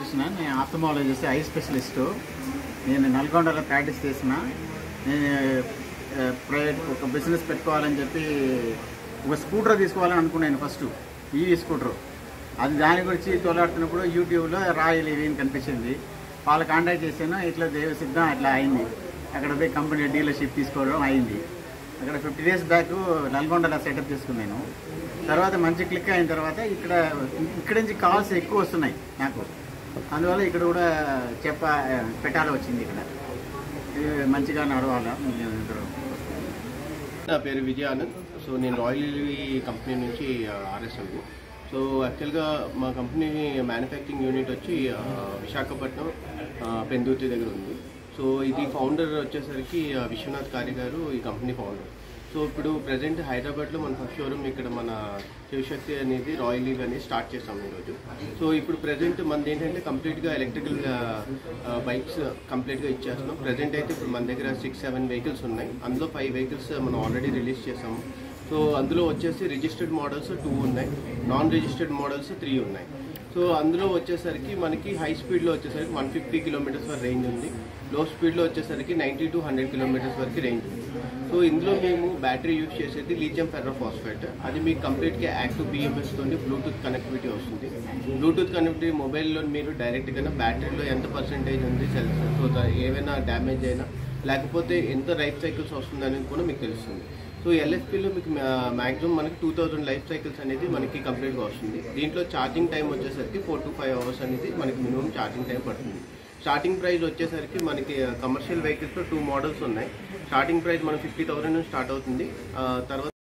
రామకృష్ణ. నేను ophthalmologist, I specialist. నేను నల్గొండలో ప్రాక్టీస్ చేసిన. నేను ప్రైవేట్ ఒక బిజినెస్ పెట్టుకోవాలని చెప్పి ఒక స్కూటర్ తీసుకోవాలని అనుకున్నాను ఫస్ట్, ఈవీ స్కూటరు. అది దాని గురించి తోలాడుతున్నప్పుడు యూట్యూబ్లో రాయల్ ఈవీ అని కనిపించింది. వాళ్ళ కాంటాక్ట్ చేశాను. ఇట్లా దేవసిద్ధం అట్లా అయింది. అక్కడ పోయి కంపెనీ డీలర్షిప్ తీసుకోవడం అయింది. అక్కడ 50 days బ్యాక్ నల్గొండలో సెటప్ చేసుకున్నాను. తర్వాత మంచి క్లిక్ అయిన తర్వాత ఇక్కడ నుంచి కాల్స్ ఎక్కువ వస్తున్నాయి నాకు. అందువల్ల ఇక్కడ కూడా పెట్టాలి వచ్చింది. ఇక్కడ మంచిగా నడవాలా. నా పేరు విజయ ఆనంద్. సో నేను రాయల్ ఈవీ కంపెనీ నుంచి ఆర్ఎస్ఎంని. సో యాక్చువల్గా మా కంపెనీ మ్యానుఫ్యాక్చరింగ్ యూనిట్ వచ్చి విశాఖపట్నం పెందుర్తి దగ్గర ఉంది. సో ఇది ఫౌండర్ వచ్చేసరికి విశ్వనాథ్ కార్య గారు ఈ కంపెనీ ఫౌండర్. సో ఇప్పుడు ప్రజెంట్ హైదరాబాద్లో మన ఫస్ట్ షోరూమ్ ఇక్కడ మన శివశక్తి అనేది రాయల్ ఈవీ అనేది స్టార్ట్ చేస్తాం ఈరోజు. సో ఇప్పుడు ప్రజెంట్ మనది ఏంటంటే కంప్లీట్గా ఎలక్ట్రికల్ బైక్స్ కంప్లీట్గా ఇచ్చేస్తున్నాం. ప్రజెంట్ అయితే ఇప్పుడు మన దగ్గర 6-7 వెహికల్స్ ఉన్నాయి. అందులో 5 వెహికల్స్ మనం ఆల్రెడీ రిలీజ్ చేసాము. సో అందులో వచ్చేసి రిజిస్టర్డ్ మోడల్స్ 2 ఉన్నాయి, నాన్ రిజిస్టర్డ్ మోడల్స్ 3 ఉన్నాయి. సో అందులో వచ్చేసరికి మనకి హై స్పీడ్లో వచ్చేసరికి 150 kilometers వరకు రేంజ్ ఉంది. లో స్పీడ్లో వచ్చేసరికి 90 to 100 kilometers వరకు రేంజ్ ఉంది. సో ఇందులో మేము బ్యాటరీ యూజ్ చేసేది లిథియం ఫెర్రోఫాస్ఫేట్. అది మీకు కంప్లీట్గా యాక్టివ్ BMS తోటి బ్లూటూత్ కనెక్టివిటీ వస్తుంది. బ్లూటూత్ కనెక్టివిటీ మొబైల్లో మీరు డైరెక్ట్గా బ్యాటరీలో ఎంత పర్సెంటేజ్ ఉంది సెల్స్, సో ఏవైనా డ్యామేజ్ అయినా లేకపోతే ఎంత లైఫ్ సైకిల్స్ వస్తుందనేది కూడా మీకు తెలుస్తుంది. సో LFPలో మీకు మ్యాక్సిమం మనకి 2000 లైఫ్ సైకిల్స్ అనేది మనకి కంప్లీట్గా వస్తుంది. దీంట్లో ఛార్జింగ్ టైం వచ్చేసరికి 4 to 5 hours అనేది మనకి మినిమం ఛార్జింగ్ టైం పడుతుంది. స్టార్టింగ్ ప్రైస్ వచ్చేసరికి మనకి కమర్షియల్ వెహికల్స్లో 2 మోడల్స్ ఉన్నాయి. స్టార్టింగ్ ప్రైస్ మనం 50,000 నుంచి స్టార్ట్ అవుతుంది. తర్వాత